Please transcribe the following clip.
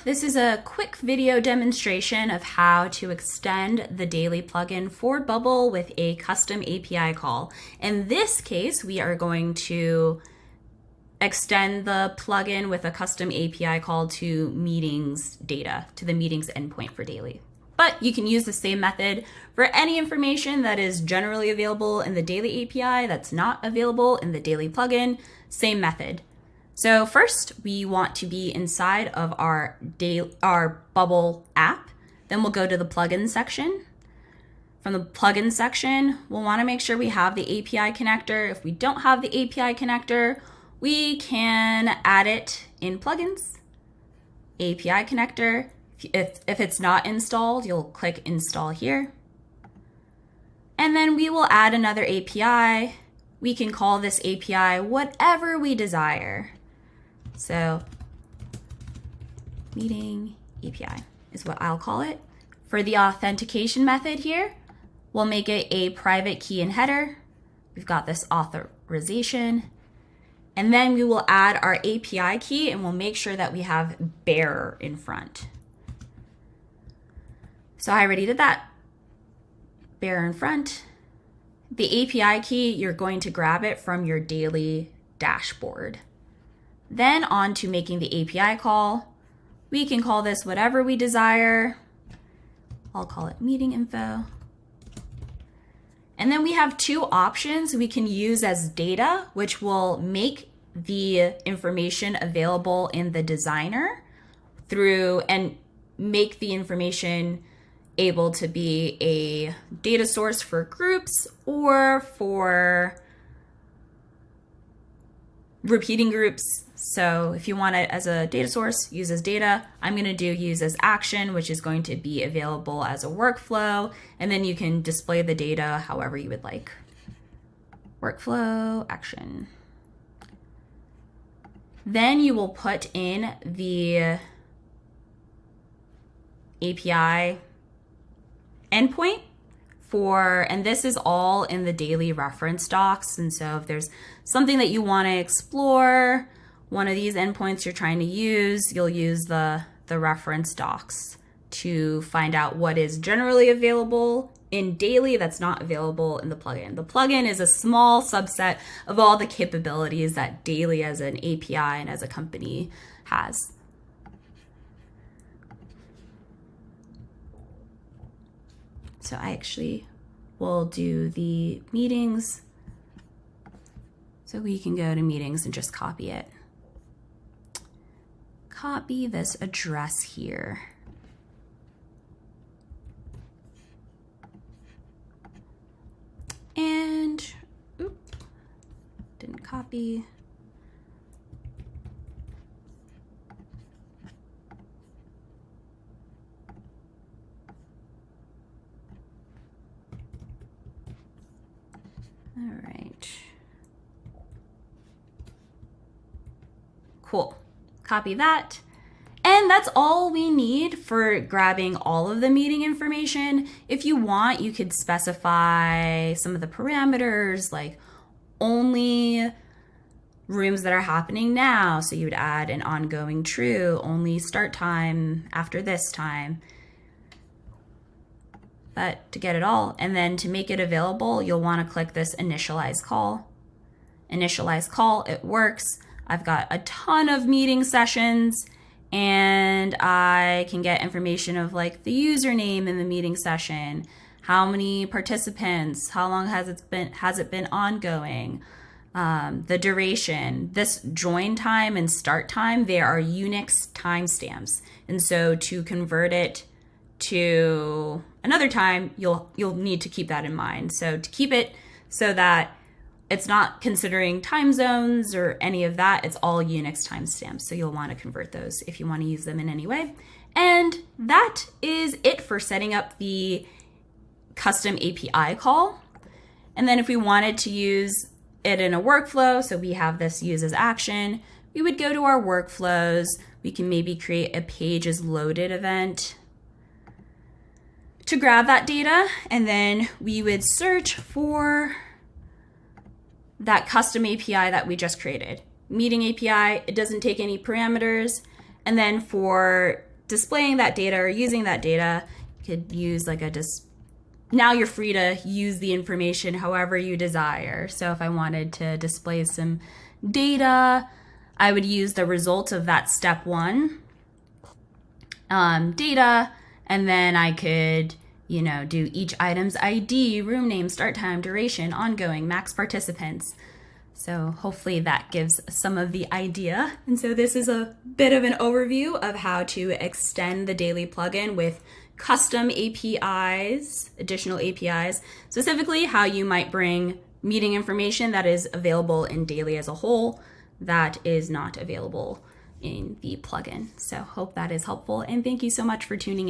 this is a quick video demonstration of how to extend the daily plugin for Bubble with a custom API call. In this case, we are going to extend the plugin with a custom API call to meetings data, to the meetings endpoint for daily. But you can use the same method for any information that is generally available in the daily API that's not available in the daily plugin, same method. So first, we want to be inside of our Bubble app. Then we'll go to the plugin section. From the plugin section, we'll want to make sure we have the API connector. If we don't have the API connector, we can add it in plugins, API connector. If it's not installed, you'll click install here. And then we will add another API. We can call this API whatever we desire. So meeting API is what I'll call it. For the authentication method here, we'll make it a private key and header. We've got this authorization. And then we will add our API key and we'll make sure that we have bearer in front. So I already did that. Bearer in front. The API key, you're going to grab it from your daily dashboard. Then on to making the API call. We can call this whatever we desire. I'll call it meeting info. And then we have two options we can use as data, which will make the information available in the designer and make the information able to be a data source for groups or for repeating groups. So if you want it as a data source, use as data. I'm going to do use as action, which is going to be available as a workflow. And then you can display the data however you would like. Workflow, action. Then you will put in the API endpoint and this is all in the daily reference docs. And so if there's something that you want to explore, one of these endpoints you're trying to use, you'll use the reference docs to find out what is generally available in daily that's not available in the plugin. The plugin is a small subset of all the capabilities that daily as an API and as a company has. So I actually will do the meetings. So we can go to meetings and just copy it. Copy this address here. And, didn't copy. All right. Cool. Copy that. And that's all we need for grabbing all of the meeting information. If you want, you could specify some of the parameters, like only rooms that are happening now. So you would add an ongoing true, only start time after this time. But to get it all, and then to make it available, you'll want to click this initialize call. Initialize call, it works. I've got a ton of meeting sessions and I can get information of like the username in the meeting session, how many participants, how long has it been ongoing, the duration. This join time and start time, they are Unix timestamps. And so to convert it to another time, you'll need to keep that in mind. So to keep it so that it's not considering time zones or any of that, it's all Unix timestamps. So you'll want to convert those if you want to use them in any way. And that is it for setting up the custom API call. And then if we wanted to use it in a workflow, so we have this use as action, we would go to our workflows. We can maybe create a page as loaded event to grab that data, and then we would search for that custom API that we just created. Meeting API, it doesn't take any parameters. And then for displaying that data or using that data, you could use like now you're free to use the information however you desire. So if I wanted to display some data, I would use the result of that step 1 data, and then I could, do each item's ID, room name, start time, duration, ongoing, max participants. So hopefully that gives some of the idea. And so this is a bit of an overview of how to extend the daily plugin with custom APIs, additional APIs, specifically how you might bring meeting information that is available in daily as a whole that is not available in the plugin. So hope that is helpful, and thank you so much for tuning in.